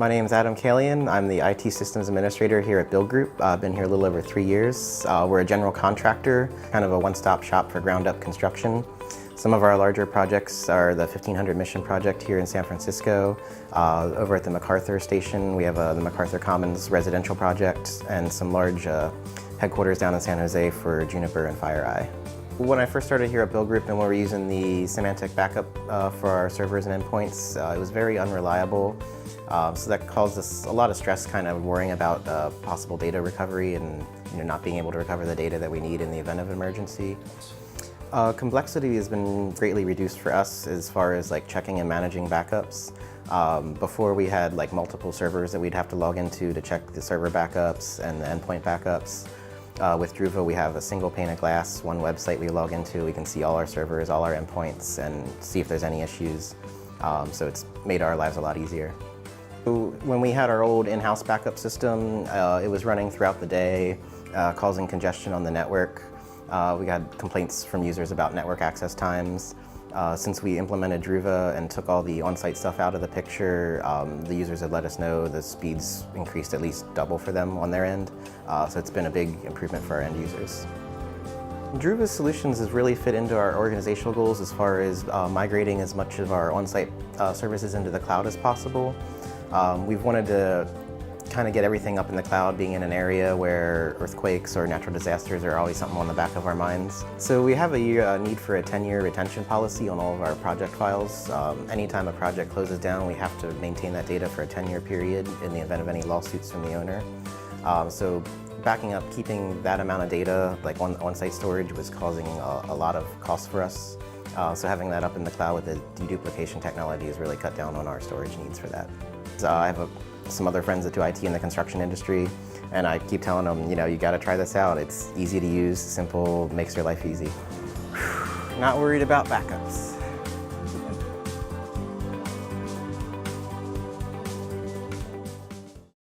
My name is Adam Kalian. I'm the IT Systems Administrator here at Build Group. I've been here a little over 3 years. We're a general contractor, kind of a one-stop shop for ground-up construction. Some of our larger projects are the 1500 Mission project here in San Francisco. Over at the MacArthur station, we have the MacArthur Commons residential project, and some large headquarters down in San Jose for Juniper and FireEye. When I first started here at Build Group and we were using the semantic backup for our servers and endpoints, it was very unreliable. So that caused us a lot of stress kind of worrying about possible data recovery and not being able to recover the data that we need in the event of emergency. Complexity has been greatly reduced for us as far as like checking and managing backups. Before we had like multiple servers that we'd have to log into to check the server backups and the endpoint backups. With Druva, we have a single pane of glass, one website we log into. We can see all our servers, all our endpoints, and see if there's any issues. So it's made our lives a lot easier. When we had our old in-house backup system, it was running throughout the day, causing congestion on the network. We got complaints from users about network access times. Since we implemented Druva and took all the on-site stuff out of the picture, the users had let us know the speeds increased at least double for them on their end. So it's been a big improvement for our end users. Druva's solutions has really fit into our organizational goals as far as migrating as much of our on-site services into the cloud as possible. We've wanted to kind of get everything up in the cloud, being in an area where earthquakes or natural disasters are always something on the back of our minds. So we have a need for a 10-year retention policy on all of our project files. Anytime a project closes down, we have to maintain that data for a 10-year period in the event of any lawsuits from the owner. So backing up, keeping that amount of data, like on-site storage, was causing a lot of costs for us. So having that up in the cloud with the deduplication technology has really cut down on our storage needs for that. I have some other friends that do IT in the construction industry, and I keep telling them, you got to try this out. It's easy to use, simple, makes your life easy. Not worried about backups.